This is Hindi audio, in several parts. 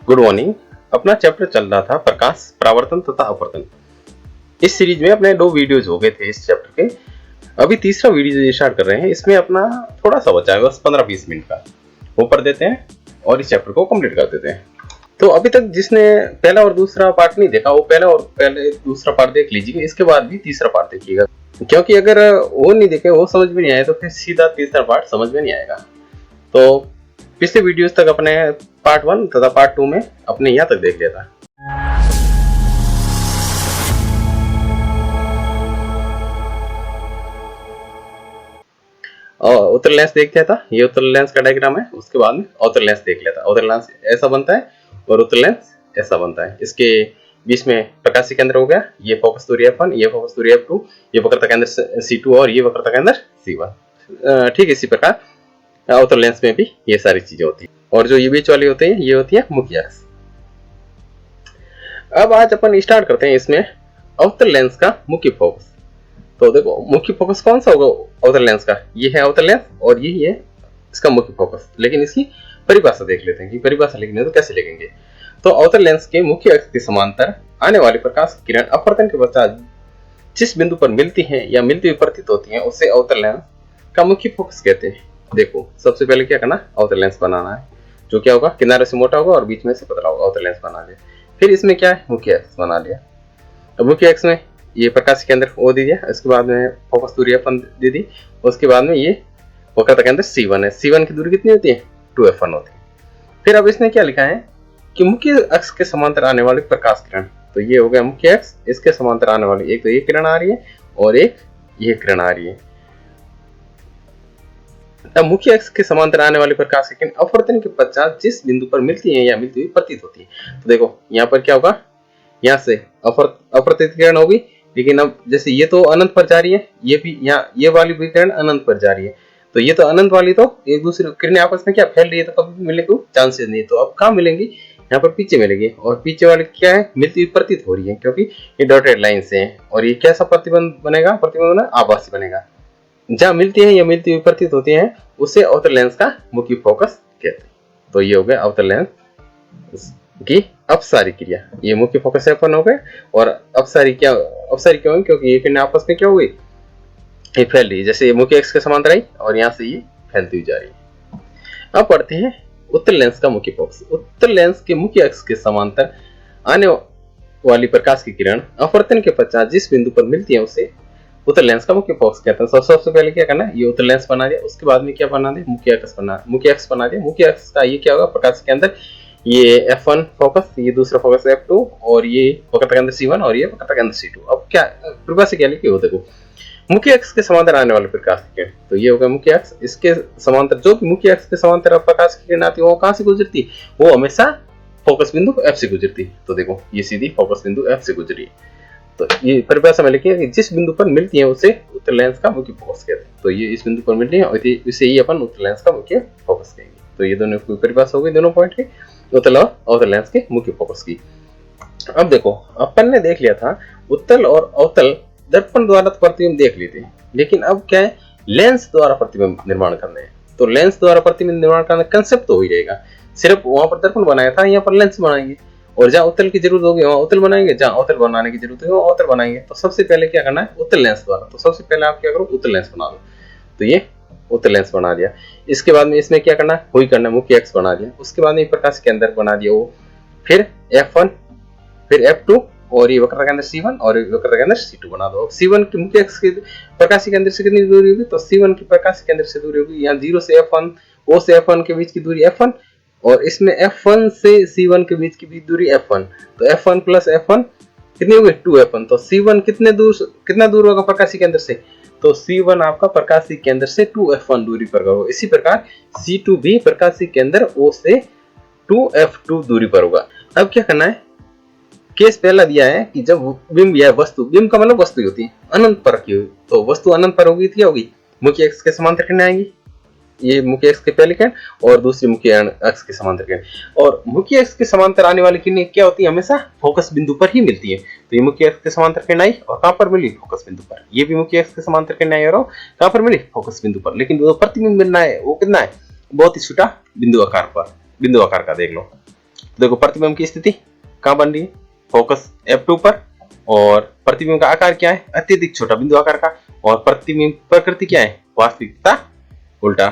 Good morning. अपना चैप्टर चल रहा था प्रकाश, परावर्तन तथा अपवर्तन। इस सीरीज में अपने 2 वीडियोज हो गए थे इस चैप्टर के। अभी तीसरा वीडियो स्टार्ट कर रहे हैं। इसमें अपना थोड़ा सा बचा है, बस 15-20 मिनट का, वो पढ़ देते हैं और इस चैप्टर को कंप्लीट कर देते हैं। तो अभी तक जिसने पहला और दूसरा पार्ट नहीं देखा वो पहले दूसरा पार्ट देख लीजिएगा, इसके बाद भी तीसरा पार्ट देखिएगा, क्योंकि अगर वो नहीं देखे, वो समझ में नहीं आए तो फिर सीधा तीसरा पार्ट समझ में नहीं आएगा। तो पिछले वीडियोस तक अपने पार्ट 1 तथा पार्ट 2 में अपने यहाँ तक देख लिया था। और उत्तल लेंस देख लिया था, ये उत्तल लेंस का डायग्राम है। उसके बाद में अवतल लेंस देख लिया था। अवतल लेंस ऐसा बनता है और उत्तल लेंस ऐसा बनता है। इसके बीच में प्रकाशीय केंद्र हो गया, ये फोकस दूरी f1, ये फोकस दूरी f2, ये वक्रता केंद्र c2 और ये वक्रता केंद्र c1। ठीक है, इसी प्रकार अवतल लेंस में भी ये सारी चीजें होती है। और जो ये बीच वाली होती है, ये होती है मुख्य अक्ष। अब आज अपन स्टार्ट करते हैं इसमें अवतल लेंस का मुख्य फोकस। तो देखो, मुख्य फोकस कौन सा होगा अवतल लेंस का? ये है अवतल लेंस और ये है इसका मुख्य फोकस। लेकिन इसकी परिभाषा देख लेते हैं कि परिभाषा लिखनी है तो कैसे लिखेंगे। तो अवतल लेंस के मुख्य अक्ष के समांतर आने वाली प्रकाश की किरण अपवर्तन के पश्चात जिस बिंदु पर मिलती है या मिलती हुई प्रतीत होती है, उसे अवतल लेंस का मुख्य फोकस कहते हैं। देखो, सबसे पहले क्या करना, अवतल लेंस बनाना है, जो क्या होगा, किनारे से मोटा होगा और बीच में से पतला होगा। अवतल लेंस बना लिया। फिर इसमें क्या है, मुख्य अक्ष बना लिया। अब मुख्य अक्ष में ये प्रकाश केंद्र ओ दे दिया, इसके बाद में फोकस दूरी f1 दे दी, उसके बाद में ये वक्रता केंद्र c1 है। c1 की दूरी कितनी होती है? 2f1 होती है। फिर अब इसने क्या लिखा है कि मुख्य अक्ष के समांतर आने वाली प्रकाश किरण, तो ये हो गया मुख्य अक्ष, इसके समांतर आने वाली एक तो ये किरण आ रही है और एक ये किरण आ रही है। अब मुख्य अक्ष के समांतर आने वाली प्रकाश की किरण अपवर्तन के पश्चात जिस बिंदु पर मिलती है या मिलती हुई प्रतीत होती है। तो देखो, यहाँ पर क्या होगा, यहाँ से अपवर्तित किरण होगी, लेकिन अब जैसे ये तो अनंत पर जा रही है, ये भी यहाँ ये वाली भी किरण अनंत पर जा रही है, तो ये तो अनंत वाली तो एक दूसरे किरणें आपस में क्या फैल रही है, तो कभी मिलने को चांसेस नहीं। तो अब कहाँ मिलेंगी? यहाँ पर पीछे मिलेगी। और पीछे वाली क्या है, मिलती हुई प्रतीत हो रही है, क्योंकि ये डॉटेड लाइन से है। और ये कैसा प्रतिबंध बनेगा? प्रतिबंध आभासी बनेगा। जहाँ मिलती है या मिलती हुई प्रतीत होती है, उसे अवतल लेंस का मुख्य फोकस कहते हैं। तो ये हो गया अवतल लेंस की अपसारी क्रिया। ये मुख्य फोकस f1 हो गए। और अपसारी क्यों है? क्योंकि ये किरणें आपस में क्या हो गई, ये फैल रही है। जैसे ये मुख्य अक्ष के समांतर आई और यहाँ से ये फैलती हुई जा रही है। अब पढ़ते हैं उत्तल लेंस का मुख्य फोकस। उत्तल लेंस के मुख्य अक्ष के समांतर आने वाली प्रकाश की किरण अपवर्तन के पश्चात जिस बिंदु पर मिलती है, उसे उत्तल लेंस का मुख्य फोकस कहते हैं। सबसे पहले क्या करना है, ये उत्तल लेंस बना दिया। उसके बाद में क्या बना दिया, मुख्य अक्ष बना दिया। मुख्य अक्ष का ये क्या होगा, प्रकाश के अंदर ये f1 फोकस, ये दूसरा फोकस f2 और ये वक्रता केंद्र c1 और ये वक्रता केंद्र c2। अब क्या परिभाषा क्या लिखी हो, देखो, मुख्य अक्ष के समांतर आने वाले प्रकाश की किरण, तो ये होगा मुख्य अक्ष। इसके समांतर जो भी मुख्य अक्ष के समांतर प्रकाश की किरण आती है, वो कहाँ से गुजरती है? वो हमेशा फोकस बिंदु f से गुजरती है। तो देखो, ये सीधी फोकस बिंदु f से गुजरी है। तो ये परिभाषा में लिखी है कि जिस बिंदु पर मिलती है उसे उत्तल लेंस का मुख्य फोकस कहते हैं। तो ये इस बिंदु पर मिलती है और इसे ही अपन उत्तल लेंस का मुख्य फोकस कहेंगे। तो ये दोनों की परिभाषा हो गई, दोनों पॉइंट की, उत्तल और अवतल लेंस के मुख्य फोकस की। अब देखो, अपन ने देख लिया था उत्तल और अवतल दर्पण द्वारा प्रतिबिंब देख लेते हैं, लेकिन अब क्या है, लेंस द्वारा प्रतिबिंब निर्माण करना है। तो लेंस द्वारा प्रतिबिंब निर्माण करना कंसेप्ट तो हो ही रहेगा। सिर्फ वहां पर दर्पण बनाया था, यहाँ पर लेंस बनाएंगे। और जहाँ उत्तल की जरूरत होगी वहां उत्तल बनाएंगे, जहाँ अवतल बनाने की जरूरत होगी वहां अवतल बनाएंगे। तो सबसे पहले क्या करना है, उत्तल लेंस द्वारा। तो सबसे पहले आप क्या करो, उत्तल लेंस बना लो। तो ये उत्तल लेंस बना दिया। इसके बाद में इसमें क्या करना है, वही करना, मुख्य अक्ष बना दिया। उसके बाद में प्रकाश के अंदर बना दिया वो, फिर f1, फिर f2 और ये वक्रता केंद्र c1 और वक्रता केंद्र c2 बना दो। c1 के मुख्य अक्ष के प्रकाशीय केंद्र से कितनी दूरी होगी? तो c1 की प्रकाशीय केंद्र से दूरी होगी, यहाँ 0 से f1, o से f1 के बीच की दूरी f1, और इसमें f1 से c1 के बीच की दूरी f1। तो f1 प्लस f1 कितनी होगी? 2f1। तो c1 कितना दूर होगा प्रकाशीय केंद्र से? तो c1 आपका प्रकाशीय केंद्र से 2f1 दूरी पर होगा। इसी प्रकार c2 भी प्रकाशीय केंद्र o से 2f2 दूरी पर होगा। अब क्या करना है, केस पहला दिया है कि जब बिंब या वस्तु, बिंब का मतलब वस्तु होती है, अनंत पर की हुई, तो वस्तु अनंत पर होगी, क्या होगी, मुख्य अक्ष के समांतर किरणें आएंगी। ये मुख्य अक्ष के पहले किरण और दूसरी मुख्य अक्ष के समांतर किरण। और मुख्य अक्ष के समांतर आने वाली किरणें क्या होती है, हमेशा फोकस बिंदु पर ही मिलती है। तो ये मुख्य अक्ष के समांतर किरण आई और कहां पर मिली, फोकस बिंदु पर। ये भी मुख्य अक्ष के समांतर किरण आई और कहां पर मिली, फोकस बिंदु पर। लेकिन जो प्रतिबिंब मिलना है वो कितना है, बहुत ही छोटा बिंदु आकार का देख लो। देखो प्रतिबिंब की स्थिति कहाँ बन रही है, फोकस F2 पर, और प्रतिबिंब का आकार क्या है, अत्यधिक छोटा बिंदु आकार का, और प्रतिबिंब प्रकृति क्या है, वास्तविकता उल्टा।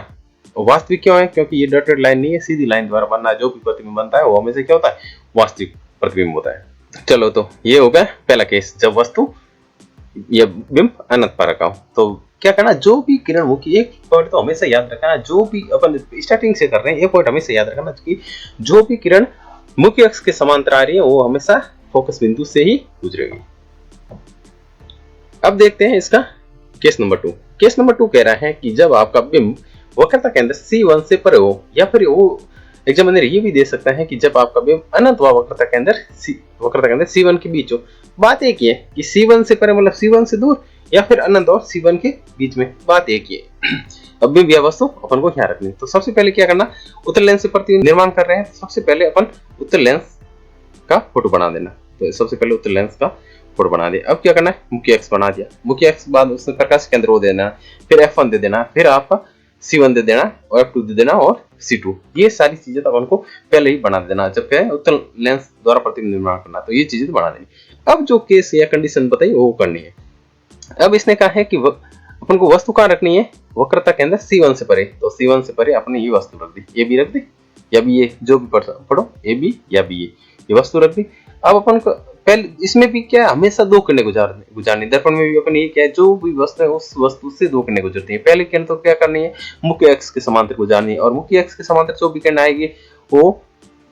वास्तविक क्यों है, क्योंकि ये डॉटेड लाइन नहीं है, सीधी लाइन द्वारा बनना जो भी प्रतिबिंब बनता है वो हमेशा क्या होता है, वास्तविक प्रतिबिंब होता है। चलो तो ये हो गया पहला केस, जब वस्तु या बिंब अनंत पर रखा हो। तो क्या करना, जो भी किरण हो कि एक पॉइंट तो हमेशा याद रखना, जो भी अपन स्टार्टिंग से कर रहे हैं, एक पॉइंट हमेशा याद रखना कि जो भी किरण मुख्य अक्ष के समांतर आ रही है वो हमेशा फोकस बिंदु से ही गुजरेगी। अब देखते हैं इसका केस नंबर 2। केस नंबर 2 कह रहा है कि जब आपका बिंब वक्रता केंद्र C1 से परे हो, या फिर वो एग्जामिनर ये भी दे सकता है कि जब आपका बिंब अनंत व वक्रता केंद्र C1 के बीच हो। बात एक ही है कि C1 से परे मतलब C1 से दूर, या फिर अनंत और C1 के बीच में, बात एक ही है। अब बिंब या वस्तु अपन को यहाँ रखनी। तो सबसे पहले क्या करना, उत्तल लेंस से प्रतिबिंब निर्माण कर रहे हैं, सबसे पहले अपन उत्तल लेंस का फोटो बना देना। तो सबसे पहले उत्तल लेंस का फोटो बना दिया। अब क्या करना है, मुख्य अक्ष बना दिया, मुख्य अक्ष बाद उसमें प्रकाश केंद्र वो देना, फिर F1 दे देना, फिर आपका C1 दे देना, और F2 दे देना, और C2। ये सारी चीजें तो अपन को पहले ही बना देना जब क्या है उत्तल लेंस द्वारा प्रतिबिंब निर्माण करना। तो ये चीजें तो बना देनी। अब जो केस या कंडीशन बताई वो करनी है। अब इसने कहा है कि अपन को वस्तु कहाँ रखनी है, वक्रता केंद्र C1 से परे। तो C1 से परे अपने ये वस्तु रख दी, ये भी रख दी, या भी ये जो भी पढ़ो, ए बी या बी, ये वस्तु रख दी। अब अपन को पहले इसमें भी क्या है, हमेशा दो किरणें गुजारनी। दर्पण में भी अपन ये क्या है, जो भी वस्तु है उस वस्तु से दो किरणें गुजरती है। पहली किरण तो क्या करनी है, मुख्य अक्ष के समांतर गुजारनी है, और मुख्य अक्ष के समांतर जो भी किरण आएगी वो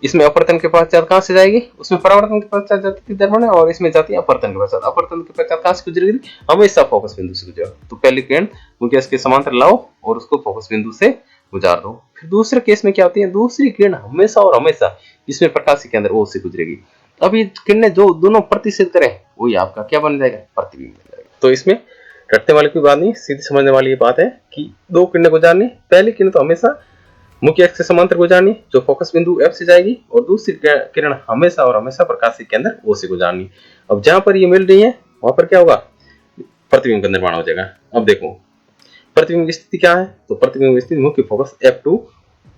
इसमें अपवर्तन के पश्चात कहां से जाएगी, उसमें परावर्तन के पश्चात जाती थी दर्पण में, और इसमें जाती है अपवर्तन के पश्चात। अपवर्तन के पश्चात कहां से गुजरेगी, हमेशा फोकस बिंदु से गुजरेगा। तो पहली किरण मुख्य अक्ष के समांतर लाओ और उसको फोकस बिंदु से गुजार दो। फिर दूसरे केस में क्या होती है, दूसरी किरण हमेशा और हमेशा इसमें प्रकाश के अंदर ओ से गुजरेगी। अब ये किरणें जो दोनों प्रतिच्छेद करें वही आपका क्या बन जाएगा, प्रतिबिंब बन जाएगा। तो इसमें रटने वाली कोई बात नहीं, सीधी समझने वाली ये बात है कि दो किरणें गुजारनी। पहली किरण तो हमेशा मुख्य अक्ष से समांतर गुजारनी जो फोकस बिंदु F से जाएगी, और दूसरी किरण हमेशा और हमेशा प्रकाश के अंदर O से गुजारनी। अब जहां पर ये मिल रही है वहां पर क्या होगा, प्रतिबिंब का निर्माण हो जाएगा। अब देखो प्रतिबिंब की स्थिति क्या है, तो प्रतिबिंब की स्थिति मुख्य फोकस F2,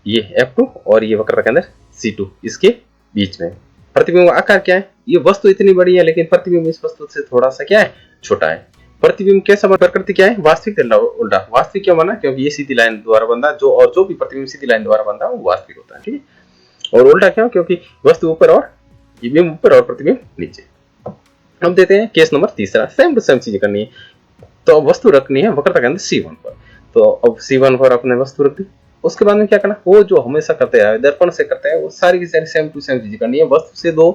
ये F2 और ये वक्रता केंद्र C2 इसके बीच में। प्रतिबिंब का आकार क्या है, ये वस्तु इतनी बड़ी है लेकिन प्रतिबिंब इस वस्तु से थोड़ा सा क्या है, छोटा है। प्रतिबिंब कैसा प्रकृति क्या है, वास्तविक उल्टा। वास्तविक क्यों बना, क्योंकि ये सीधी लाइन द्वारा बनता है, जो भी प्रतिबिंब सीधी लाइन द्वारा बनता है वो वास्तविक होता है, ठीक है। और उल्टा क्यों, क्योंकि वस्तु ऊपर और ये बिंब ऊपर और प्रतिबिंब नीचे। अब देते हैं केस नंबर तीसरा, सेम टू सेम चीजें करनी है। तो अब वस्तु रखनी है वक्रता केंद्र C1 पर। तो अब C1 पर अपने वस्तु रख दी। उसके बाद में क्या करना, वो जो हमेशा करते हैं दर्पण से करते हैं वो सारी की सारी सेम टू सेम चीजें करनी है। वस्तु से दो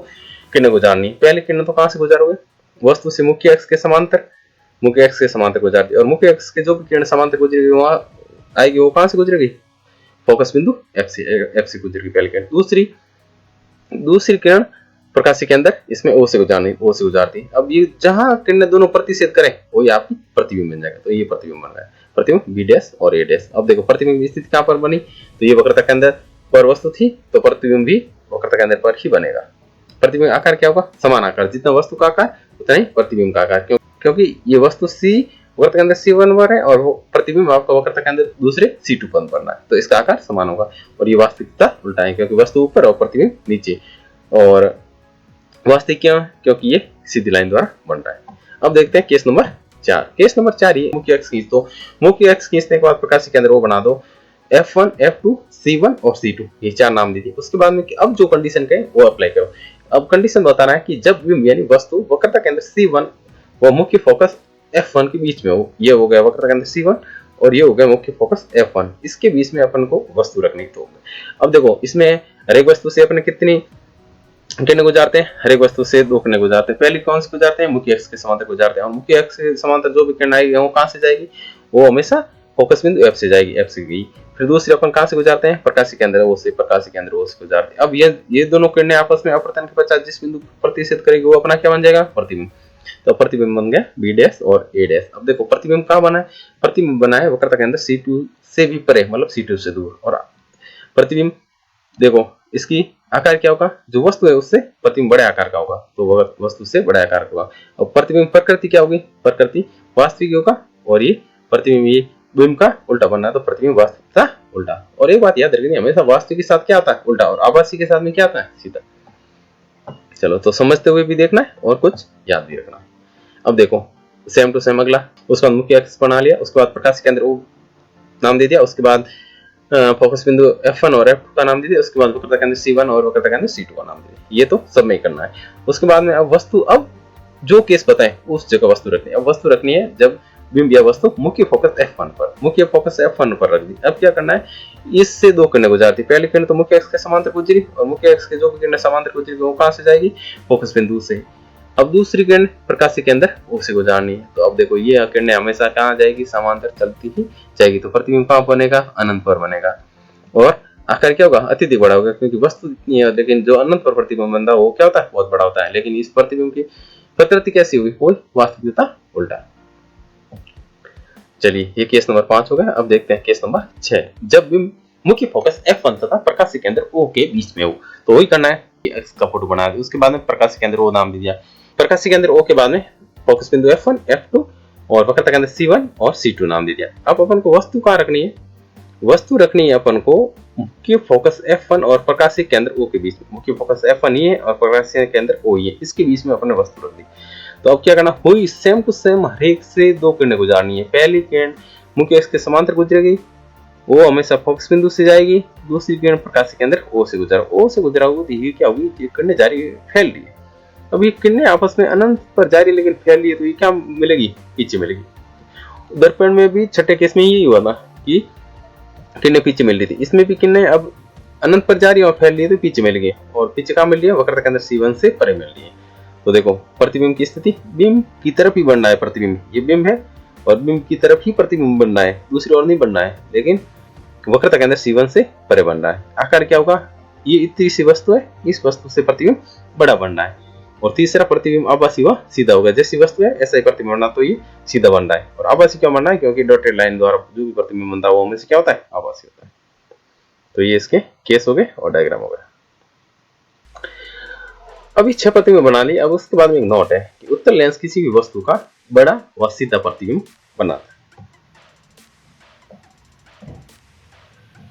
किरणें गुजारनी। पहली किरण तो कहां से गुजारोगे, वस्तु से मुख्य अक्ष के समांतर, मुख्य अक्ष के समांतर गुजार दी, और मुख्य अक्ष के जो भी किरण समांतर गुजरेगी वहां आएगी, वो कहां से गुजरेगी, फोकस बिंदु F से गुजरेगी पहली किरण। दूसरी किरण प्रकाश के अंदर इसमें O से गुजारती। अब ये जहां किरणें दोनों प्रतिच्छेद करें वही आपकी प्रतिबिंब बन जाएगा। तो ये प्रतिबिंब बन रहा है, प्रतिबिंब B' और A'। अब देखो प्रतिबिंब की स्थिति कहां पर बनी, तो ये वक्रता के अंदर पर वस्तु थी, तो प्रतिबिंब भी वक्रता के अंदर पर ही बनेगा। प्रतिबिंब आकार क्या होगा, समान आकार, जितना वस्तु का आकार उतना ही प्रतिबिंब का आकार, क्योंकि ये वस्तु वक्रता के अंदर C1 पर है और वो प्रतिबिंब आपका वक्रता के अंदर दूसरे C2 पर बनना है, तो इसका आकार समान होगा। और ये वास्तविकता उल्टा है, क्योंकि वस्तु ऊपर और प्रतिबिंब नीचे। और वास्तविक क्यों, क्योंकि ये सीधी लाइन द्वारा बन रहा है। अब देखते हैं केस नंबर 4। केस नंबर 4 ये मुख्य अक्ष खींच दो। मुख्य अक्ष खींचने के बाद प्रकाश के अंदर वो बना दो F1, F2, C1 और C2, ये 4 नाम दीजिए। उसके बाद में अब जो कंडीशन कहे वो अप्लाई करो। अब कंडीशन बता रहा है कि जब बिंब यानी वस्तु वक्रता के अंदर C1 व मुख्य फोकस F1 के बीच में हो, ये हो गया वक्रता के अंदर C1 और ये हो गया मुख्य फोकस F1, इसके बीच में अपन को वस्तु रखनी। तो अब देखो इसमें हर एक वस्तु से अपने कितनी किरणें गुजारते हैं, हर एक वस्तु से दो किरणें गुजारते हैं। पहली कौन से गुजारते हैं, मुख्य अक्ष के समांतर गुजारते हैं, और मुख्य अक्ष के समांतर जो भी किरण आएगी वो कहां से जाएगी, वो हमेशा फोकस बिंदु F से जाएगी, F से गई। फिर दूसरी अपन कहां से गुजारते हैं, प्रकाश के अंदर, वो से प्रकाश के अंदर वो से गुजारते हैं। अब ये दोनों किरणें आपस में अपवर्तन के पश्चात जिस बिंदु प्रतिच्छेद करेगी वो अपना क्या बन जाएगा, प्रतिबिंब। तो प्रतिबिंब बन गया B' और A'। अब देखो प्रतिबिंब कहां बना है, प्रतिबिंब बना है वक्रता के अंदर C2 से भी परे, मतलब C2 से दूर। और प्रतिबिंब देखो इसकी आकार क्या होगा, जो वस्तु है उससे प्रतिबिंब बड़े आकार का होगा, तो वस्तु से बड़े आकार का होगा। और प्रतिबिंब प्रकृति क्या होगी, प्रकृति वास्तविक होगा, और ये प्रतिबिंब ये बिंब का उल्टा बनना है, तो प्रतिबिंब वास्तविक का उल्टा। और एक बात याद रखनी, हमेशा वास्तविक के साथ क्या आता है? उल्टा, और आभासी के साथ में क्या आता है? सीधा। चलो, तो समझते हुए भी देखना है और कुछ याद भी रखना है। अब देखो सेम टू सेम अगला, उसके बाद मुख्य अक्ष बना लिया, उसके बाद प्रकाश केंद्र O नाम दे दिया, उसके बाद फोकस बिंदु F1 और F2 का नाम दे दिया, उसके बाद वक्रता केंद्र C1 और वक्रता केंद्र C2 का नाम दे दिया। ये तो सब में ही करना है। उसके बाद में अब वस्तु, अब जो केस बताएं उस जगह वस्तु रखनी है। अब वस्तु रखनी है जब बिंब या वस्तु मुख्य फोकस F1 पर रख दी। अब क्या करना है, इससे दो किरणें गुजरती। पहली किरण तो मुख्य अक्ष के समांतर गुजरी, और मुख्य अक्ष के जो भी किरणें समांतर गुजरी वो कहां से जाएगी? फोकस बिंदु से। अब दूसरी किरण प्रकाशीय केंद्र O से गुजारनी है। तो अब देखो ये किरणें हमेशा कहाँ जाएगी? समांतर चलती ही जाएगी। तो प्रतिबिंब कहाँ बनेगा? अनंत पर बनेगा। और आकार क्या होगा? अत्यधिक बड़ा होगा, क्योंकि वस्तु इतनी है, लेकिन जो अनंत पर प्रतिबिंब बनता है वो क्या होता है? बहुत बड़ा होता है। लेकिन इस प्रतिबिंब की प्रकृति कैसी हुई? कोई वास्तविकता उल्टा। चलिए, ये केस नंबर 5 हो गया। अब देखते हैं केस नंबर 6। जब बिंब मुख्य फोकस F1 तथा प्रकाशीय केंद्र O के बीच में हो, तो वही करना है, इसका फोटो बना दिया। उसके बाद में प्रकाशीय केंद्र O नाम दे दिया। प्रकाशीय केंद्र O के बाद में फोकस बिंदु F1, F2 और वक्रता केंद्र C1 और C2 नाम दे दिया। अब अपन को वस्तु कहाँ रखनी है? वस्तु रखनी है अपन को मुख्य फोकस F1 और प्रकाशीय केंद्र O के बीच में। मुख्य फोकस F1 ये है और प्रकाशीय केंद्र O ये, इसके बीच में अपन ने वस्तु रख दी। तो अब क्या करना, हुई सेम टू सेम हर एक से दो किरणें गुजारनी है। पहली किरण मुख्य अक्ष के समांतर गुजरेगी, वो हमेशा फोकस बिंदु से जाएगी। दूसरी किरण प्रकाशीय केंद्र O से गुजरा होगा, तो ये क्या होगी? ये किरणें जारी फैल रही है। अब ये किरणें आपस में अनंत पर जारी लेकिन फैल रही है, तो ये क्या मिलेगी? पीछे मिलेगी। दर्पण में भी छठे केस में यही हुआ था कि किरणें पीछे मिल रही थी। इसमें भी किरणें अब अनंत पर जारी और फैल रही है, तो पीछे मिल गई। और पीछे कहाँ मिल रही है? वक्रता केंद्र C1 से परे मिल रही है। तो देखो प्रतिबिंब की स्थिति, बिंब की तरफ ही बनना है प्रतिबिंब। ये बिंब है और बिंब की तरफ ही प्रतिबिंब बनना है, दूसरी ओर नहीं बनना है, लेकिन वक्रता केंद्र C1 से परे बन रहा है। आकार क्या होगा? ये इतनी सी वस्तु है, इस वस्तु से प्रतिबिंब बड़ा बन रहा है। और तीसरा प्रतिबिंब आभासी व सीधा होगा। जैसी वस्तु है ऐसा ही प्रतिबिंब बनना, तो ये सीधा बन रहा है। और आभासी क्यों बन रहा है? क्योंकि डॉटेड लाइन द्वारा जो भी प्रतिबिंब बनता है वो हमें से क्या होता है? आभासी होता है। तो ये इसके केस हो गए और डायग्राम हो गया। अभी 6 प्रतिबिंब बना ली। अब उसके बाद में एक नोट है कि उत्तल लेंस किसी भी वस्तु का बड़ा व सीधा प्रतिबिंब बनाता है।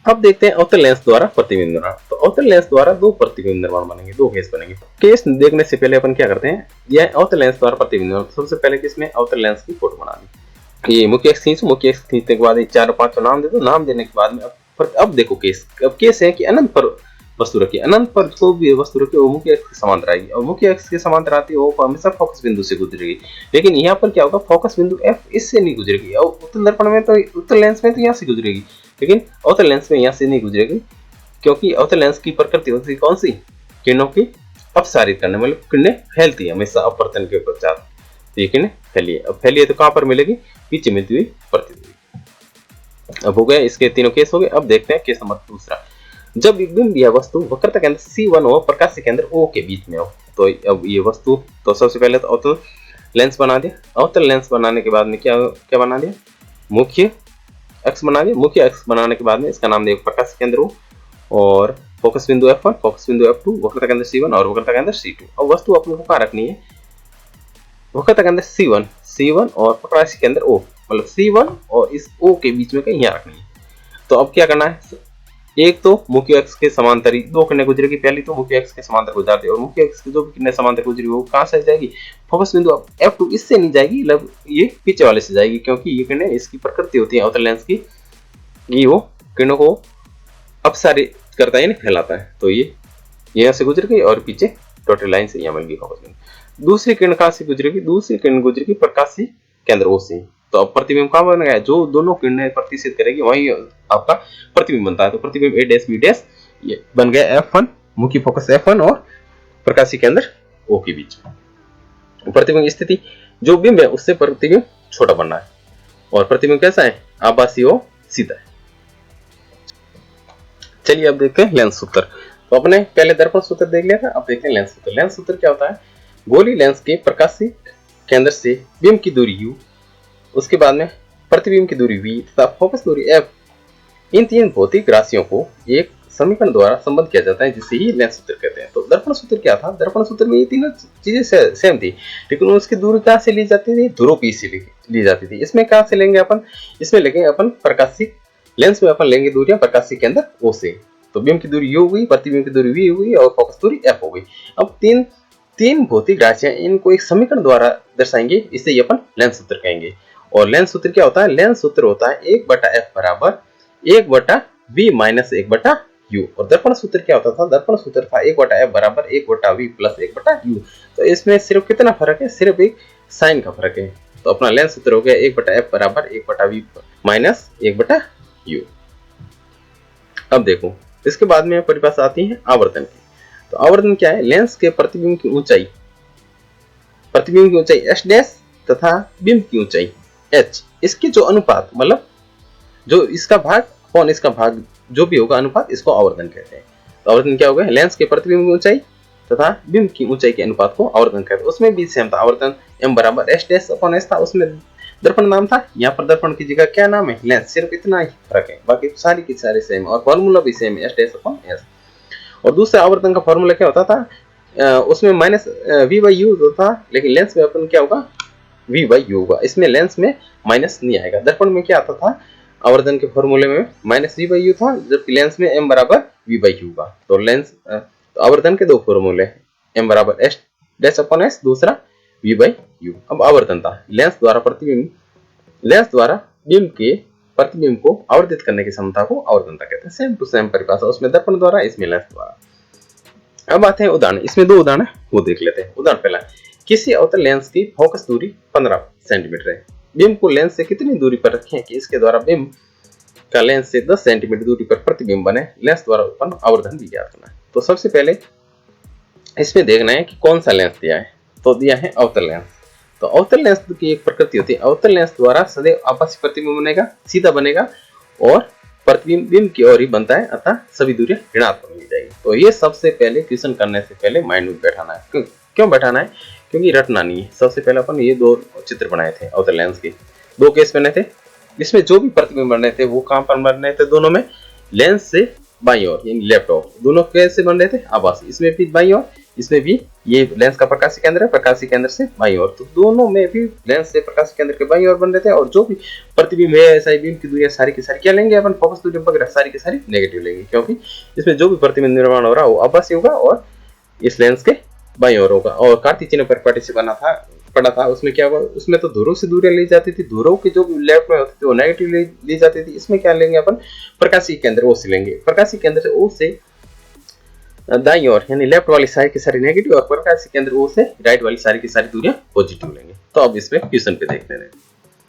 अब देखते हैं अवतल लेंस द्वारा प्रतिबिंब निर्माण। तो अवतल लेंस द्वारा दो प्रतिबिंब निर्माण बनेंगे, दो केस बनेंगे। केस देखने से पहले अपन क्या करते हैं, यह अवतल लेंस द्वारा प्रतिबिंब निर्माण। सबसे पहले किसमें? अवतल लेंस की फोटो बना ली। ये मुख्य अक्ष खींचो, मुख्य अक्ष खींचने के बाद 4-5 नाम दे दो। नाम देने के बाद में अब देखो केस, अब केस है कि अनंत पर वस्तु रखी। अनंत पर जो भी वस्तु रखी वो मुख्य अक्ष के समांतर आएगी, और मुख्य अक्ष के समांतर आती है वो हमेशा फोकस बिंदु से गुजरेगी। लेकिन यहाँ पर क्या होगा? फोकस बिंदु F इससे नहीं गुजरेगी। और उत्तल दर्पण में तो, उत्तल लेंस में तो यहाँ से गुजरेगी, लेकिन अवतल लेंस में यहाँ से नहीं गुजरेगी, क्योंकि अवतल लेंस की प्रकृति होती है कौन सी? किरणों की अपसारित करने, मतलब किरणें फैलती है हमेशा अपवर्तन के पश्चात। ये किरणें फैली है, अब फैली है तो कहाँ पर मिलेगी? पीछे मिलती हुई प्रतिबिंब। अब हो गए इसके तीनों केस हो गए। अब देखते हैं केस नंबर दूसरा। जब बिंब या वस्तु वक्रता केंद्र C1 और प्रकाशीय केंद्र O के बीच में हो, तो अब ये वस्तु, तो सबसे पहले तो अवतल लेंस बना दिया। अवतल लेंस बनाने के बाद में क्या बना दिया? मुख्य अक्ष बना दिया। मुख्य अक्ष बनाने के बाद में इसका नाम दिया प्रकाशीय केंद्र O और फोकस बिंदु F1, फोकस बिंदु F2, वक्रता केंद्र C1 और वक्रता केंद्र C2। अब वस्तु अपने को कहाँ रखनी है? वक्रता केंद्र C1 और प्रकाशीय केंद्र O, मतलब C1 और इस O के बीच में कहीं यहाँ रखनी है। तो अब क्या करना है? एक तो मुख्य अक्ष के समांतर ही दो किरणें गुजरेगी। पहली तो मुख्य अक्ष के समांतर गुजरती है, और मुख्य अक्ष की जो भी किरणें समांतर गुजरी वो कहां से जाएगी? फोकस बिंदु F2 इससे नहीं जाएगी, मतलब ये पीछे वाले से जाएगी, क्योंकि ये किरणें, इसकी प्रकृति होती है अवतल लेंस की, ये वो किरणों को अपसारित करता है, फैलाता है। तो ये यहाँ से गुजर गई और पीछे डॉटेड लाइन से यहाँ मिल गई फोकस बिंदु। दूसरी किरण कहां से गुजरेगी? दूसरी किरण गुजरेगी प्रकाशीय केंद्र O से। तो अब प्रतिबिंब कहाँ बन गया? जो दोनों किरणें प्रतिच्छेद करेगी वही आपका प्रतिबिंब बनता है। तो प्रतिबिंब A', B' ये बन गया F1, मुख्य फोकस F1 और प्रकाशीय केंद्र O के बीच में। प्रतिबिंब स्थिति, जो बिंब है उससे प्रतिबिंब छोटा बनना है, और प्रतिबिंब कैसा है? आभासी और सीधा है। चलिए अब देखते हैं लेंस सूत्र। तो अपने पहले दर्पण सूत्र देख लिया था, अब देखते हैं लेंस सूत्र। लेंस सूत्र क्या होता है? गोली लेंस के प्रकाशीय केंद्र से बिंब की दूरी U, उसके बाद में प्रतिबिंब की दूरी V तथा फोकस दूरी F, इन तीन भौतिक राशियों को एक समीकरण द्वारा संबद्ध किया जाता है, जिसे ही लेंस सूत्र कहते हैं। तो दर्पण सूत्र क्या था? दर्पण सूत्र में ये तीनों चीजें सेम थी, लेकिन उसकी दूरी कहाँ से ली जाती थी? ध्रुव P से ली जाती थी। इसमें कहाँ से लेंगे अपन, इसमें लेंगे अपन प्रकाशिक लेंस में अपन लेंगे दूरियां प्रकाशिक केंद्र O से। तो बीम की दूरी U हुई, प्रतिबिंब की दूरी V हुई और फोकस दूरी F हो गई। अब तीन भौतिक राशियां, इनको एक समीकरण द्वारा दर्शाएंगे, इसे अपन लेंस सूत्र कहेंगे। और लेंस सूत्र क्या होता है, लेंस सूत्र होता है 1/f बराबर 1/v माइनस 1/u। और दर्पण सूत्र क्या होता था, दर्पण सूत्र था 1/f बराबर 1/v प्लस 1/u। तो इसमें सिर्फ कितना फर्क है, सिर्फ एक साइन का फर्क है। तो अपना लेंस सूत्र हो गया 1/f बराबर 1/v माइनस 1/u। अब देखो इसके बाद में परिभाषा आती है आवर्तन की। तो आवर्तन क्या है, लेंस के प्रतिबिंब की ऊंचाई h डैश तथा बिंब की ऊंचाई h, इसके जो अनुपात मतलब जो इसका भाग कौन इसका भाग जो भी होगा अनुपात, इसको आवर्तन कहते हैं। तो आवर्तन क्या होगा, लेंस के प्रतिबिंब की ऊंचाई तथा बिंब की ऊंचाई के अनुपात को आवर्तन कहते हैं। उसमें भी सेम था, आवर्तन m बराबर h डैश अपॉन s था, उसमें दर्पण नाम था, यहाँ पर दर्पण की जगह क्या नाम है, लेंस। सिर्फ इतना ही फर्क है, बाकी सारी की सारी सेम और फॉर्मूला भी सेम है, h डैश अपॉन s। और दूसरे आवर्तन का फॉर्मूला क्या होता था, उसमें माइनस v/u होता था, लेकिन लेंस में अपन क्या होगा, v/u होगा। इसमें लेंस में माइनस नहीं आएगा। दर्पण में क्या आता था, आवर्तन के फॉर्मूले में माइनस v/u था, जबकि लेंस में m बराबर v/u होगा। तो लेंस तो आवर्तन के दो फॉर्मूले, m बराबर h डैश अपॉन s, दूसरा v/u। अब आवर्तन था लेंस द्वारा बिंब के प्रतिबिंब को आवर्तित करने की क्षमता को आवर्तनता कहते हैं। सेम टू सेम परिभाषा, उसमें दर्पण द्वारा, इसमें लेंस द्वारा। अब आते हैं उदाहरण, इसमें दो उदाहरण वो देख लेते हैं। उदाहरण पहला, किसी अवतल लेंस की फोकस दूरी 15 सेंटीमीटर है। बिंब को लेंस से कितनी दूरी पर रखें कि इसके द्वारा बिंब का लेंस से 10 सेंटीमीटर दूरी पर प्रतिबिंब बने, लेंस द्वारा उत्पन्न आवर्धन भी ज्ञात करना है। तो सबसे पहले इसमें देखना है कि कौन सा लेंस दिया है। तो दिया है अवतल लेंस। तो अवतल लेंस की एक प्रकृति होती है, अवतल लेंस द्वारा सदैव आपसी प्रतिबिंब बनेगा, सीधा बनेगा और प्रतिबिंब बिंब की ओर ही बनता है, अतः सभी दूरियां ऋणात्मक ली जाएगी। तो ये सबसे पहले क्वेश्चन करने से पहले माइंड में बैठाना है। क्यों बैठाना है, क्योंकि रटना नहीं है। सबसे पहले अपन ये दो चित्र बनाए थे अवतल लेंस के, दो केस बने थे। इसमें जो भी प्रतिबिंब बन रहे थे वो कहां पर बन रहे थे, दोनों में लेंस से बाईं ओर यानी लेफ्ट ओर, दोनों कैसे बन रहे थे, आभासी। इसमें भी बाईं ओर, इसमें भी ये लेंस का प्रकाशीय केंद्र है, प्रकाशीय केंद्र से बाईं ओर, तो दोनों में भी लेंस से प्रकाशीय केंद्र के बाईं ओर बन रहे थे। और जो भी प्रतिबिंब है ऐसा बिंब की दूरियां सारी की सारी क्या लेंगे अपन, फोकस दूरी वगैरह सारी की सारी नेगेटिव लेंगे, क्योंकि इसमें जो भी प्रतिबिंब निर्माण हो रहा है वो आभासी होगा और इस लेंस के बाईं ओर होगा। और कार्तीय चिन्ह पर पाटी से पड़ा था, उसमें क्या हुआ, उसमें तो ध्रुव से दूरियां ली जाती थी, ध्रुव की जो लेफ्ट में होती थी वो नेगेटिव ली जाती थी। इसमें क्या लेंगे अपन, प्रकाशीय केंद्र ओ से लेंगे, प्रकाशीय केंद्र से ओ से दाईं ओर यानी लेफ्ट वाली सारी की सारी नेगेटिव और प्रकाशीय केंद्र ओ से राइट वाली सारी की सारी दूरियां पॉजिटिव लेंगे। तो अब इसमें क्वेश्चन पे देखते हैं।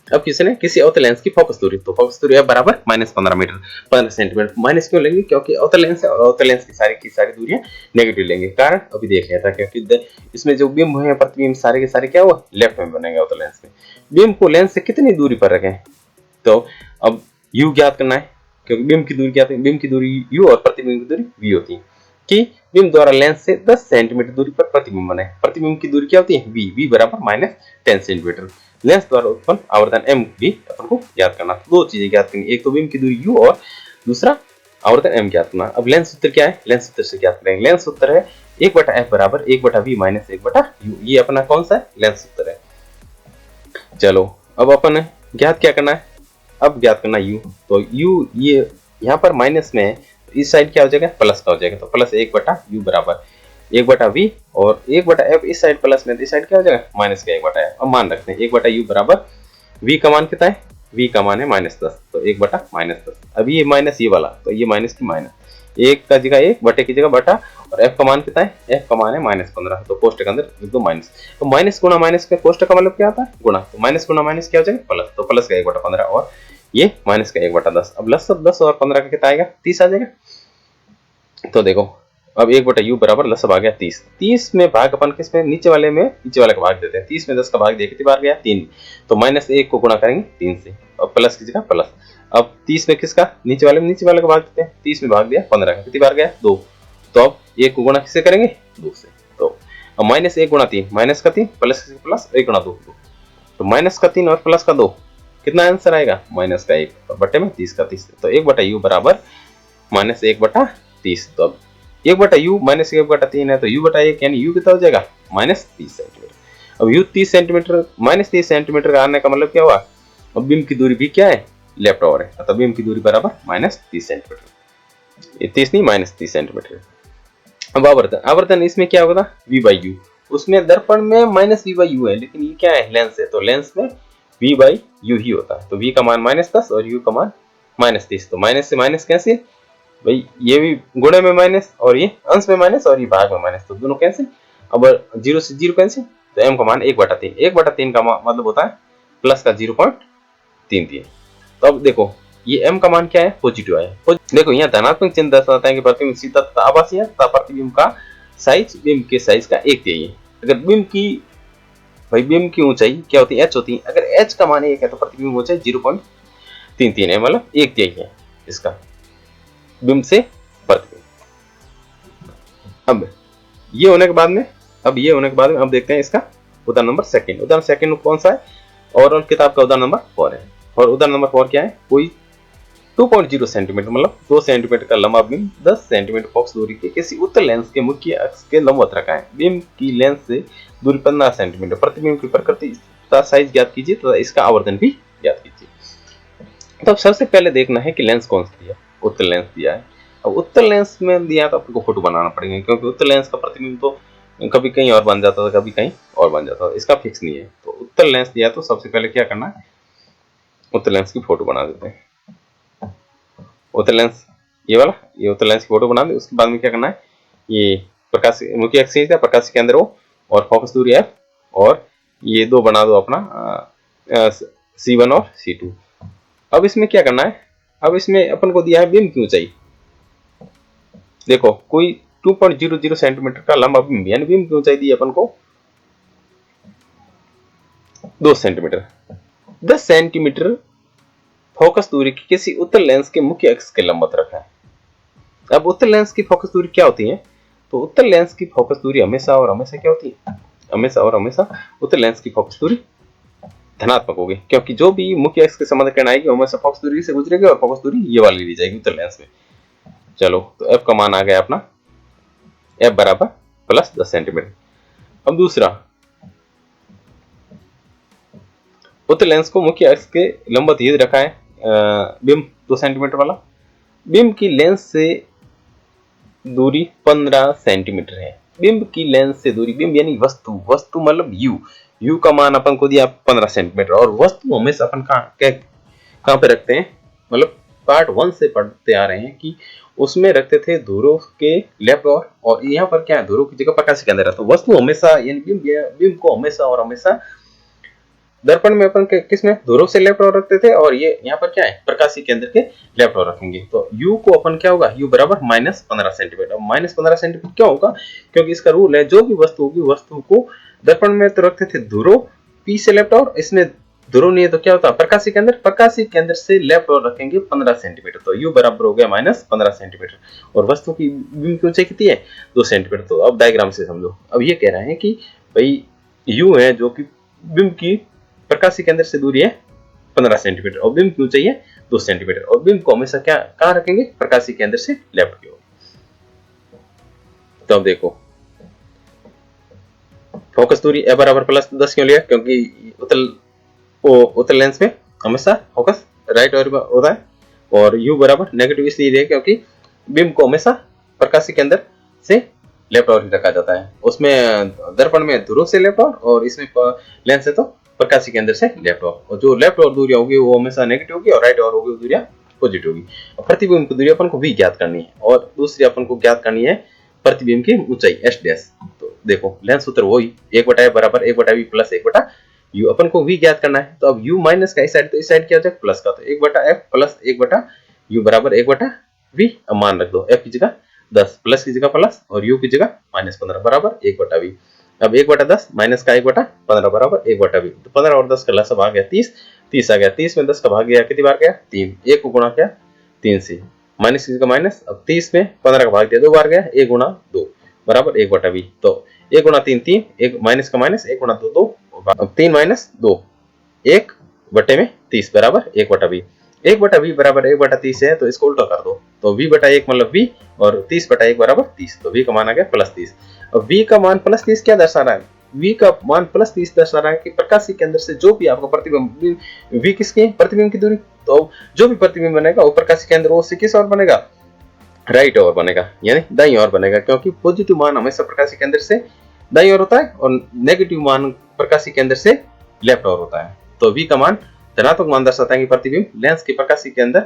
अब क्वेश्चन है किसी अवतल लेंस की फोकस दूरी, तो फोकस दूरी है बराबर -15 मीटर, 15 सेंटीमीटर। माइनस क्यों लेंगे, क्योंकि अवतल लेंस है और अवतल लेंस की सारी दूरियां नेगेटिव लेंगे। कारण अभी देख लिया था, क्योंकि इसमें जो बिंब है प्रतिबिंब सारे के सारे क्या हुआ, लेफ्ट में बनेंगे अवतल लेंस में। बिंब को लेंस से कितनी दूरी पर रखें, तो अब u ज्ञात करना है, क्योंकि बिंब की दूरी क्या है, बिंब की दूरी u और प्रतिबिंब की दूरी v होती है। कि बिंब द्वारा लेंस से 10 सेंटीमीटर दूरी पर प्रतिबिंब बने, प्रतिबिंब की दूरी क्या होती है, v बराबर -10 सेंटीमीटर। लेंस द्वारा उत्पन्न आवर्धन m भी अपन को ज्ञात करना। दो चीजें ज्ञात करनी, एक तो बिंब की दूरी u और दूसरा आवर्धन m ज्ञात करना। अब लेंस सूत्र क्या है, लेंस सूत्र से ज्ञात करेंगे। लेंस सूत्र है 1/f बराबर 1/v माइनस 1/u। ये अपना कौन सा है, लेंस सूत्र है। चलो अब अपन ज्ञात क्या करना है, अब ज्ञात करना u। तो u ये यहाँ पर माइनस में है, इस साइड क्या हो जाएगा, प्लस का हो जाएगा। तो प्लस 1/u बराबर 1/v और 1/f इस साइड प्लस में, इस साइड क्या हो जाएगा, माइनस का 1/f। अब मान रखते हैं 1/u बराबर v का मान कितना है, v का मान है -10, तो 1/-10। अब ये माइनस ये वाला, तो ये माइनस की माइनस, एक का जगह एक, बटे की जगह बटा, और f का मान कितना है, f का मान है -15, तो कोष्टक के अंदर लिख दो माइनस। तो माइनस गुणा माइनस का कोष्टक का मतलब क्या आता है, गुणा। तो माइनस गुणा माइनस क्या हो जाएगा, प्लस। तो प्लस का 1/15 और ये माइनस का 1/10। अब लसब 10 और 15 का कितना आएगा, 30 आ जाएगा। तो देखो अब 1/u बराबर लसब आ गया 30। 30 में भाग अपन किस में, नीचे वाले का भाग देते हैं। 30 में 10 का भाग दिया, कितनी बार गया, 3। तो -1 को गुणा करेंगे 3 से और प्लस की जगह प्लस। अब 30 में किसका, नीचे वाले का भाग देते हैं। 30 में भाग दिया 15 का, कितनी बार गया, 2। तो अब 1 को गुणा किससे करेंगे, 2 से। तो अब -1 गुणा 3, माइनस का 3 प्लस 1 गुणा 2। तो माइनस का 3 और प्लस का 2, कितना आंसर आएगा, -1 और बटे में 30 का 30। तो 1/u बराबर -1/30। तो अब 1/u -1/3 है, तो u/1 यानी u कितना हो जाएगा, -30 सेंटीमीटर। अब u 30 सेंटीमीटर माइनस 30 सेंटीमीटर का आने का मतलब क्या हुआ, अब बीम की दूरी भी क्या है, लेफ्ट ओवर है, अतः बीम की दूरी बराबर माइनस 30 सेंटीमीटर, ये 30 नहीं माइनस 30 सेंटीमीटर। अब आवर्तन इसमें क्या होगा, v बाई यू, उसमें दर्पण में माइनस v बाई यू है, लेकिन ये क्या है, लेंस है, तो लेंस में v बाई यू ही होता है, तो v का मान माइनस 10 और u का मान माइनस 30, तो माइनस से माइनस कैंसिल, भाई ये भी गुणे में माइनस और ये अंश में माइनस और ये भाग में माइनस, तो दोनों कैंसिल। अब 0 से 0 कैंसिल, तो m का मान 1/3, 1/3 का मतलब होता है प्लस का 0.33। तो अब देखो ये m का मान क्या है, पॉजिटिव है। देखो यहाँ धनात्मक चिन्ह दर्शाता है कि प्रतिबिंब सीधा तथा आभासी है, तथा प्रतिबिंब का साइज बीम के साइज का 1/3 है। अगर बीम की ऊंचाई क्या होती है, h होती है, अगर h का मान 1 है तो प्रतिबिंब ऊंचाई 0.33 है, मतलब 1/3 है इसका बीम से प्रतिबिंब। अब ये होने के बाद में अब देखते हैं इसका उदाहरण नंबर सेकंड। उदाहरण सेकंड कौन सा है, ओवरऑल किताब का उदाहरण नंबर 4 है, और उदाहरण नंबर 4 क्या है, कोई 2.0 सेंटीमीटर मतलब 2 सेंटीमीटर का लंबा बीम 10 सेंटीमीटर फोकस दूरी के किसी उत्तल लेंस के मुख्य अक्ष के लंबवत रखा है। बीम की लेंस से दूरी 15 सेंटीमीटर, प्रतिबिंब की प्रकृति तथा साइज ज्ञात कीजिए तथा इसका आवर्धन भी ज्ञात कीजिए। तो सबसे पहले देखना है कि लेंस कौन सा दिया, उत्तल लेंस दिया है। अब उत्तल लेंस में दिया तो आपको फोटो बनाना पड़ेगा, क्योंकि उत्तल लेंस का प्रतिबिंब तो कभी कहीं और बन जाता था, कभी कहीं और बन जाता था, इसका फिक्स नहीं है। तो उत्तल लेंस दिया तो सबसे पहले क्या करना है, उत्तल लेंस की फोटो बना देते हैं। उत्तल लेंस ये उत्तल लेंस की फोटो बना दे। उसके बाद में क्या करना है, ये प्रकाश मुख्य अक्ष है, प्रकाश केंद्र O और फोकस दूरी F, और ये दो बना दो अपना C1 और C2। अब इसमें क्या करना है, अब इसमें अपन को दिया है बीम की ऊंचाई, देखो कोई 2.00 सेंटीमीटर का लंबा बीम, यानी बीम की ऊंचाई दी अपन को 2 सेंटीमीटर। 10 सेंटीमीटर फोकस दूरी की किसी उत्तल लेंस के मुख्य अक्ष के लंबवत रखा है। अब उत्तल लेंस की फोकस दूरी क्या होती है, तो उत्तल लेंस की फोकस दूरी हमेशा क्या होती है, हमेशा उत्तल लेंस की फोकस दूरी धनात्मक होगी, क्योंकि जो भी मुख्य अक्ष के संबंध किरण आएगी हमेशा फोकस दूरी से गुजरेगी, और फोकस दूरी ये वाली ली जाएगी उत्तल लेंस में। चलो तो f का मान आ गया अपना, f बराबर प्लस 10 सेंटीमीटर। अब दूसरा, उत्तल लेंस को मुख्य अक्ष के लंबवत ये रखा है बीम 2 सेंटीमीटर वाला, बीम की लेंस से दूरी 15 सेंटीमीटर है। बीम की लेंस से दूरी, बीम यानी वस्तु मतलब u का मान अपन को दिया 15 सेंटीमीटर, और वस्तु हमेशा अपन कहाँ पे रखते हैं, मतलब पार्ट 1 से पढ़ते आ रहे हैं कि उसमें रखते थे ध्रुव के लेफ्ट ओर, और यहाँ पर क्या है, ध्रुव की जगह प्रकाश के अंदर है। तो वस्तु हमेशा यानी बीम को हमेशा दर्पण में अपन किसमें, ध्रुव से लेफ्ट ओर रखते थे, और ये यहाँ पर क्या है, प्रकाशी केंद्र के लेफ्ट ओर रखेंगे। तो u को अपन क्या होगा, u बराबर -15 सेंटीमीटर। -15 सेंटीमीटर क्यों होगा, क्योंकि इसका रूल है जो भी वस्तु होगी, वस्तु को दर्पण में तो रखते थे ध्रुव P से लेफ्ट ओर, इसमें ध्रुव नहीं है तो क्या होता है, प्रकाशी केंद्र से लेफ्ट ओर रखेंगे 15 सेंटीमीटर, तो u बराबर हो गया -15 सेंटीमीटर। और वस्तु की बीम की ऊंचाई कितनी है, 2 सेंटीमीटर। तो अब डायग्राम से समझो, अब ये कह रहे हैं कि भाई u है जो कि बीम की प्रकाशी केंद्र से दूरी है 15 सेंटीमीटर, और बीम की ऊंचाई है 2 सेंटीमीटर, और बीम को हमेशा कहां रखेंगे, प्रकाशी केंद्र से लेफ्ट की ओर। तो अब देखो फोकस दूरी ए बराबर प्लस 10 क्यों लिया, क्योंकि उत्तल लेंस में हमेशा फोकस राइट ओर होता है, और u बराबर नेगेटिव इसलिए लिया क्योंकि बीम को हमेशा प्रकाशी केंद्र से लेफ्ट ओर ही रखा जाता है। उसमें दर्पण में ध्रुव से लेफ्ट ओर, और इसमें लेंस है तो प्रकाशी केंद्र से लेफ्ट ओर, और जो लेफ्ट ओर दूरियां होगी वो हमेशा नेगेटिव होगी, और राइट ओर होगी दूरियां पॉजिटिव होगी। प्रतिबिंब की दूरी अपन को भी ज्ञात करनी है, और दूसरी अपन को ज्ञात करनी है प्रतिबिंब की ऊंचाई h डैश। तो देखो लेंस सूत्र वही 1/f बराबर 1/v प्लस 1/u, अपन को v ज्ञात करना है। तो अब u माइनस का इस साइड, तो इस साइड क्या हो जाएगा प्लस का, तो 1/f प्लस 1/u बराबर 1/v। अब मान रख दो, f की जगह 10, प्लस की जगह प्लस, और u की जगह -15 बराबर 1/v। अब 1/10 माइनस का 1/15 बराबर 1/v। तो 15 और 10 का लसाव आ गया 30 आ गया, 30 में 10 का भाग गया कितनी बार गया, 3, 1 को गुणा किया 3 से, माइनस की जगह माइनस। अब 30 में 15 का भाग दिया 2 बार गया, 1 गुणा 2 बराबर 1/v। तो 1 गुणा 3 3, 1 माइनस का माइनस, 1 गुणा 2 2, अब 3 माइनस 2 1/30 बराबर 1/v। 1/v बराबर 1/30 है, तो इसको उल्टा कर दो, तो v/1 मतलब v, और 30/1 बराबर 30, तो v का मान आ गया +30। अब v का मान +30 क्या दर्शा रहा है, v का मान प्लस 30 दर्शा रहा है कि प्रकाशीय केंद्र से जो भी आपका प्रतिबिंब, v किसकी प्रतिबिंब की दूरी, तो जो भी प्रतिबिंब बनेगा वो प्रकाशीय केंद्र ओ से किस ओर बनेगा, राइट ओर बनेगा, यानी दाईं ओर बनेगा, क्योंकि पॉजिटिव मान हमेशा प्रकाशीय केंद्र से दाईं ओर होता है और नेगेटिव मान प्रकाशीय केंद्र से लेफ्ट ओर होता है। तो v का मान धनात्मक मान दर्शाता है कि प्रतिबिंब लेंस के प्रकाशीय केंद्र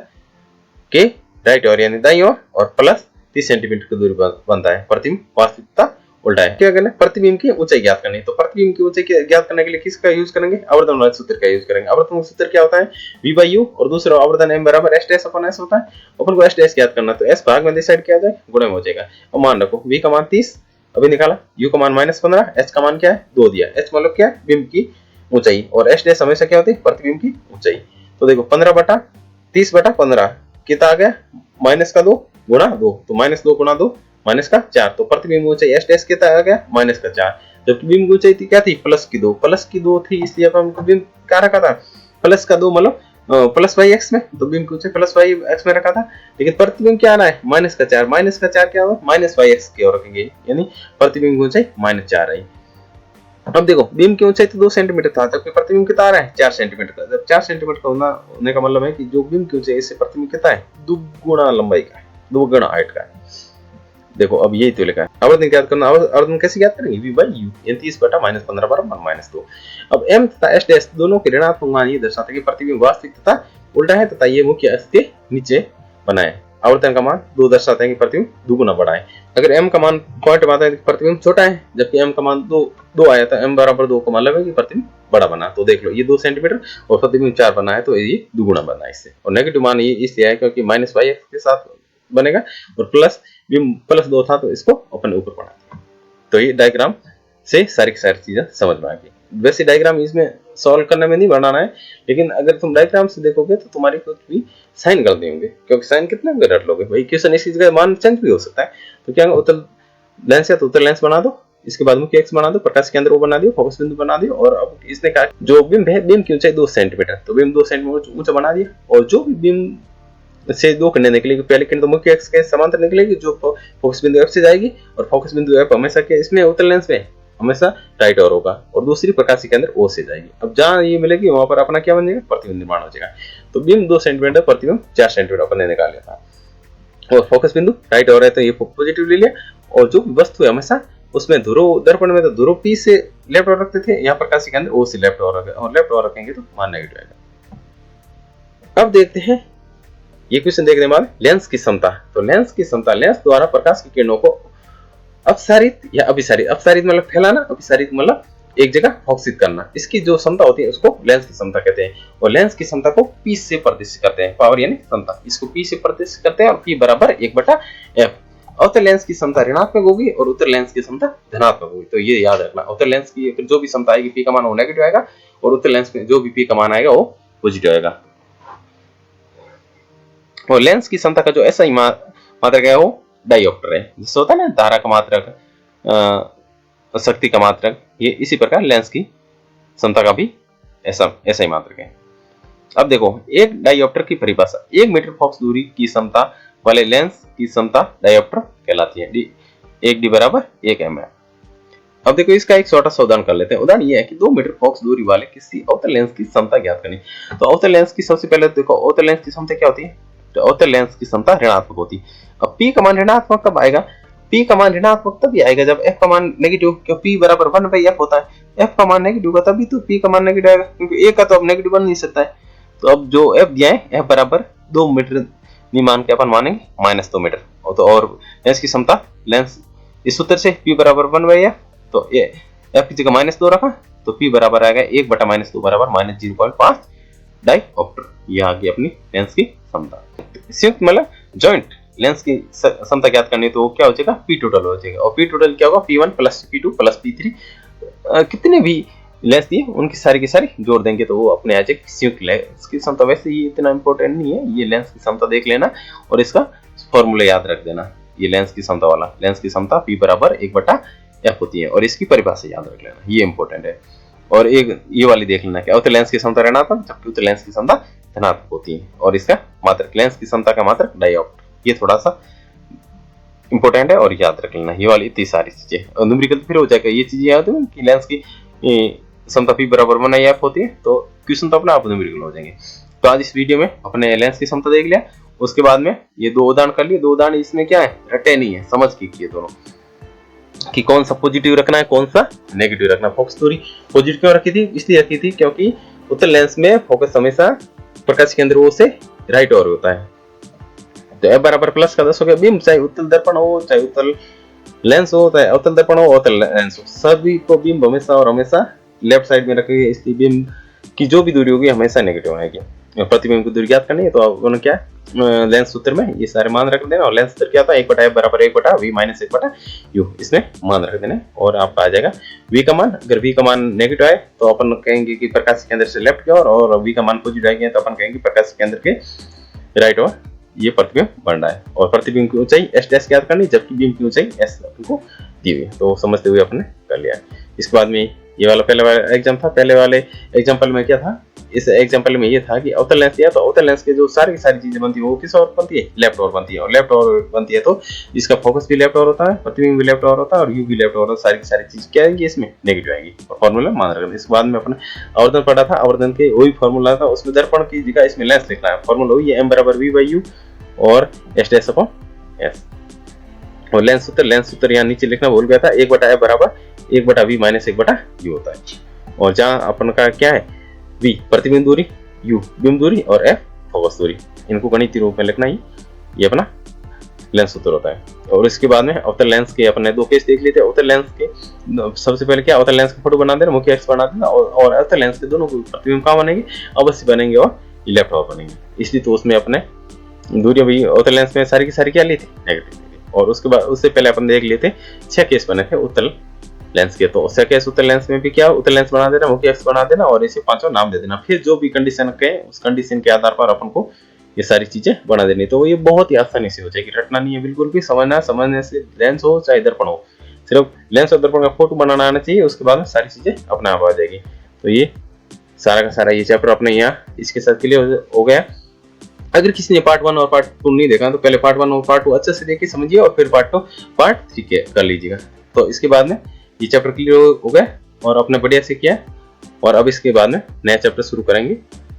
के राइट ओर यानी दाईं ओर और प्लस 30 सेंटीमीटर की दूरी बनता है। प्रतिबिंब वास्तविकता उल्टा है। क्या करना है, प्रतिबिंब की ऊंचाई ज्ञात करनी है। तो प्रतिबिंब की ऊंचाई ज्ञात करने के लिए किसका यूज करेंगे, आवर्धन वाले सूत्र का यूज करेंगे। आवर्धन सूत्र क्या होता है, v by u और दूसरा आवर्धन m बराबर s डैश अपॉन s होता है। अपन को s डैश ज्ञात करना, तो s भाग में डिसाइड किया जाए, गुणा में हो जाएगा। और मान रखो v का मान 30 अभी निकाला, u का मान -15, h का मान क्या है 2 दिया। h मतलब क्या है, बिंब की ऊंचाई, और s डैश हमेशा क्या होती है, प्रतिबिंब की ऊंचाई। तो देखो 15/30/15 कितना आ गया, -2 गुणा 2, तो -2 गुणा 2 -4, तो प्रतिबिंब ऊंचाई s डैश कितना आ गया, -4, जबकि बिंब ऊंचाई थी क्या थी, +2 थी, इसलिए अपन बिंब क्या रखा था, +2 मतलब +y(x) में, तो बिंब की ऊंचाई +y(x) में रखा था। लेकिन प्रतिबिंब क्या आ रहा है, -4 क्या होगा, -y(x) की ओर रखेंगे, यानी प्रतिबिंब की ऊंचाई -4 आई। अब देखो बिंब की ऊंचाई तो 2 सेंटीमीटर था, जबकि प्रतिबिंब कितना आ रहा है 4 सेंटीमीटर का। जब 4 सेंटीमीटर का होने का मतलब है कि जो बिंब की ऊंचाई इससे प्रतिबिंब कितना है, दुगुना लंबाई का है, दुगुना हाइट का है। देखो अब यही तो लिखा है। आवर्धन ज्ञात करना, आवर्धन कैसे ज्ञात करेंगे, v by u, 30/-15 बराबर -2। अब m तथा s डैश दोनों के ऋणात्मक मान ये दर्शाते हैं कि प्रतिबिंब वास्तविक तथा उल्टा है तथा ये मुख्य अक्ष के नीचे बना है। आवर्धन का मान 2 दर्शाते हैं कि प्रतिबिंब दुगुना बड़ा है। अगर m का मान पॉइंट में आता है तो प्रतिबिंब छोटा है, जबकि m का मान 2 आया था, m बराबर 2 का मतलब है कि प्रतिबिंब बड़ा बना। तो देख लो ये 2 सेंटीमीटर और प्रतिबिंब 4 बना है, तो ये दुगुना बना है इससे। और नेगेटिव मान ये इसलिए है क्योंकि -y(x) के साथ बनेगा और प्लस +2 था, तो इसको अपन ऊपर पढ़ा दिया। तो ये डायग्राम से सारी चीजें समझ में आ गई। वैसे डायग्राम इसमें सॉल्व करने में नहीं बनाना है, लेकिन अगर तुम डायग्राम से देखोगे तो तुम्हारी कुछ भी साइन गलती होंगे, क्योंकि साइन कितने होंगे रट लोगे भाई, क्वेश्चन इसी जगह मान चेंज भी हो सकता है। तो क्या उत्तर लेंस है तो उत्तर लेंस बना दो, इसके बाद मुख्य अक्ष बना दो, प्रकाश केंद्र वो बना दियो, फोकस बिंदु बना दियो। और अब इसने कहा जो बिंब है, बिंब की ऊंचाई 2 सेंटीमीटर, तो बिंब 2 सेंटीमीटर ऊंचा बना दिया। और जो भी बिंब से 2 किरणें निकलेगी, पहली किरण तो मुख्य अक्ष के समांतर निकलेगी जो फोकस बिंदु F से जाएगी, और फोकस बिंदु F हमेशा के इसमें उत्तर लेंस में हमेशा राइट ओर होगा, और दूसरी प्रकाशीय केंद्र O से जाएगी। अब जहां ये मिलेगी वहां पर अपना क्या बन जाएगा, प्रतिबिंब निर्माण हो जाएगा। तो बिंब 2 सेंटीमीटर, प्रतिबिंब 4 सेंटीमीटर अपन ने निकाल लिया था, और फोकस बिंदु राइट ओर है तो ये पॉजिटिव ले लिया। और जो वस्तु है हमेशा उसमें ध्रुव, दर्पण में तो ध्रुव P से लेफ्ट ओर रखते थे, यहाँ प्रकाशीय केंद्र O से लेफ्ट ओर, और लेफ्ट ओर रखेंगे तो मान नेगेटिव आएगा। अब देखते हैं ये क्वेश्चन देखने बाद लेंस की क्षमता। तो लेंस की क्षमता, लेंस द्वारा प्रकाश की किरणों को अपसारित या अभिसारित, अपसारित मतलब फैलाना, अभिसारित मतलब एक जगह फोकसित करना, इसकी जो क्षमता होती है उसको लेंस की क्षमता कहते हैं। और लेंस की क्षमता को P से प्रदर्शित करते हैं, पावर यानी क्षमता, इसको P से प्रदर्शित करते हैं, और P बराबर 1/f। अवतल लेंस की क्षमता ऋणात्मक होगी और उत्तर लेंस की क्षमता धनात्मक होगी। तो ये याद रखना, अवतल लेंस की जो भी क्षमता आएगी P का मान वो नेगेटिव आएगा, और उत्तर लेंस में जो भी P का मान आएगा वो पॉजिटिव आएगा। और लेंस की क्षमता का जो ऐसा ही मात्रक है वो डायोप्टर है, जिससे होता है ना धारा का मात्रक, शक्ति का मात्रक, ये इसी प्रकार लेंस की क्षमता का भी ऐसा ही मात्रक है। अब देखो एक डायोप्टर की परिभाषा, 1 मीटर फोकस दूरी की क्षमता वाले लेंस की क्षमता डायोप्टर कहलाती है। 1d बराबर 1 mm। अब देखो इसका एक छोटा सा उदाहरण कर लेते हैं। उदाहरण ये है कि 2 मीटर फोकस दूरी वाले किसी अवतल लेंस की क्षमता ज्ञात करनी। तो अवतल लेंस की सबसे पहले देखो अवतल लेंस की क्षमता क्या होती है, तो अवतल लेंस की क्षमता ऋणात्मक होती है। अब P का मान ऋणात्मक कब आएगा, P का मान ऋणात्मक तभी आएगा जब F का मान नेगेटिव, क्यों P बराबर 1/f होता है। F का मान नेगेटिव का तभी तो P का मान नेगेटिव आएगा, क्योंकि A का तो अब नेगेटिव बन नहीं सकता है। तो अब जो F दिया है, F बराबर 2 मीटर नहीं मान के अपन मानेंगे -2 मीटर। तो और लेंस की क्षमता, लेंस इस सूत्र से P बराबर 1/f, तो ये F की जगह -2 रखा, तो P बराबर आएगा 1/-2 बराबर -0.5 डायोप्टर। ये आ गई अपनी लेंस की क्षमता। संयुक्त मतलब जॉइंट लेंस की क्षमता ज्ञात करनी, तो क्या हो जाएगा, P टोटल हो जाएगा। और P टोटल क्या होगा, P1 + P2 + P3, कितने भी लेंस दिए उनकी सारी की सारी जोड़ देंगे तो वो अपने आ जाएगी संयुक्त लेंस की क्षमता। वैसे ये इतना इंपॉर्टेंट नहीं है, ये लेंस की क्षमता देख लेना और इसका फॉर्मूला याद रख देना। ये लेंस की क्षमता वाला, लेंस की क्षमता P बराबर 1/f होती है, और इसकी परिभाषा याद रख लेना, ये इंपॉर्टेंट है। और एक ये वाली देख लेना, क्या अवतल लेंस की क्षमता ऋणात्मक, जबकि उत्तल लेंस की क्षमता धनात्मक होती है। और इसका मात्रक, लेंस की क्षमता का मात्रक डायोप्टर, ये थोड़ा सा इंपॉर्टेंट है और याद रख लेना ये वाली इतनी सारी चीजें। और न्यूमेरिकल फिर हो जाएगा ये चीजें याद है कि लेंस की समता P बराबर 1/f होती है, तो क्वेश्चन तो अपना आप न्यूमेरिकल हो जाएंगे। तो आज इस वीडियो में अपने लेंस की समता देख लिया, उसके बाद में ये दो उदाहरण कर लिए। दो उदाहरण इसमें क्या है, रटे नहीं है, समझ के किए दोनों कि कौन सा पॉजिटिव रखना है कौन सा नेगेटिव रखना। फोकस दूरी पॉजिटिव क्यों रखी थी, इसलिए रखी थी क्योंकि उत्तल लेंस में फोकस हमेशा प्रकाश के अंदर वो से राइट ओवर होता है। तो F बराबर प्लस का 10 हो गया। बीम चाहे उत्तल दर्पण हो, चाहे उत्तल लेंस हो, चाहे अवतल दर्पण हो, अवतल लेंस हो, सभी को बीम हमेशा और हमेशा लेफ्ट साइड में रखेंगे, इसलिए बीम की जो भी दूरी होगी हमेशा नेगेटिव आएगी। प्रतिबिंब की दूरी ज्ञात करनी है तो उन्होंने क्या लेंस सूत्र में ये सारे मान रख देना। और लेंस सूत्र क्या था, 1/f बराबर 1/v माइनस 1/u, इसमें मान रख देना और आपका आ जाएगा v का मान। अगर v का मान नेगेटिव आए तो अपन कहेंगे कि प्रकाश के अंदर से लेफ्ट की ओर, और v का मान पॉजिटिव आएगा तो अपन कहेंगे प्रकाश के अंदर के राइट ओर ये प्रतिबिंब बन रहा है। और प्रतिबिंब की ऊंचाई s डैश ज्ञात करनी, जबकि बीम की ऊंचाई s को दी हुई है। तो समझते हुए अपने कर लिया। इसके बाद में ये वाला पहले वाला एग्जाम था। पहले वाले एग्जाम्पल में क्या था, इस एग्जाम्पल में ये था कि अवतल लेंस दिया तो अवतल लेंस के जो सारी की सारी चीजें बनती है वो किस ओर बनती है, लेफ्ट ओर बनती है। और लेफ्ट ओर बनती है तो इसका फोकस भी लेफ्ट ओर होता है, प्रतिबिंब भी लेफ्ट ओर होता है और यू भी लेफ्ट ओर, सारी की सारी चीज क्या आएगी इसमें नेगेटिव आएगी। और फॉर्मूला मान रखना। इसके बाद में अपने आवर्धन पढ़ा था, आवर्धन के वही फॉर्मूला था, उसमें दर्पण की जगह इसमें लेंस लिखना है। फॉर्मूला वही है, m बराबर v/u और s डैश अपॉन s। और लेंस सूत्र यहाँ नीचे लिखना भूल गया था, 1/f बराबर 1/v माइनस 1/u होता है। और जहाँ अपन का क्या है, v प्रतिबिंब दूरी, u बीम दूरी और f फोकस दूरी, इनको गणितीय रूप में लिखना ही ये अपना लेंस सूत्र होता है। और इसके बाद में अवतल लेंस के अपने दो केस देख लेते हैं। अवतल लेंस के सबसे पहले क्या, अवतल लेंस का फोटो बना देना, मुख्य अक्ष बना देना, और अवतल लेंस के दोनों प्रतिबिंब कहाँ बनेंगे, अवश्य बनेंगे और लेफ्ट ओर बनेंगे। इसलिए तो उसमें अपने दूरी भी अवतल लेंस में सारी की सारी क्या ली थी, नेगेटिव ली थी। और उसके बाद उससे पहले अपन देख लेते 6 केस बने थे उत्तल लेंस के। तो 6 केस उत्तल लेंस में भी क्या, उत्तल लेंस बना देना, मुख्य अक्ष बना देना और इसे पांचों नाम दे देना। फिर जो भी कंडीशन के उस कंडीशन के आधार पर अपन को ये सारी चीजें बना देनी। तो ये बहुत ही आसानी से हो जाएगी, रटना नहीं है बिल्कुल भी, समझने से लेंस हो चाहे दर्पण हो, सिर्फ लेंस और दर्पण का फोटो बनाना आना चाहिए, उसके बाद में सारी चीजें अपने आप आ जाएगी। तो ये सारा का सारा ये चैप्टर अपने यहाँ इसके साथ क्लियर हो गया। अगर किसी ने पार्ट 1 और पार्ट 2 नहीं देखा तो पहले पार्ट 1 और पार्ट 2 अच्छे से देखिए, समझिए, और फिर पार्ट 2 पार्ट 3 कर लीजिएगा। तो इसके बाद में ये चैप्टर क्लियर हो गया और अपने बढ़िया से किया। और अब इसके बाद में नया चैप्टर शुरू करेंगे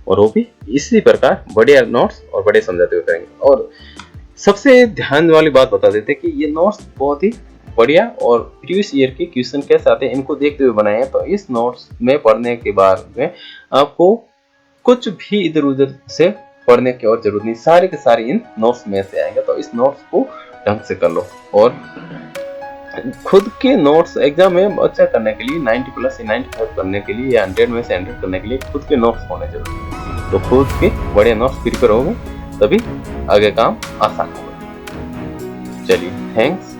और वो भी इसी प्रकार बढ़िया नोट्स और बढ़िया समझाते हुए करेंगे। और सबसे ध्यान वाली बात बता देते हैं कि ये नोट्स बहुत ही बढ़िया और प्रीवियस ईयर के क्वेश्चन कैसे आते हैं इनको देखते हुए बनाए हैं। तो इस नोट्स में पढ़ने के बाद में आपको कुछ भी इधर उधर से पढ़ने की और जरूरत नहीं, सारे के सारे इन नोट्स में से आएंगे। तो इस नोट्स को ढंग से कर लो और खुद के नोट्स एग्जाम में अच्छा करने के लिए 90 प्लस 95 करने के लिए या 100 में से 100 करने के लिए खुद के नोट्स होने जरूरी है। तो खुद के बड़े नोट्स प्रिपेयर होंगे तभी आगे काम आसान होगा। चलिए, थैंक्स।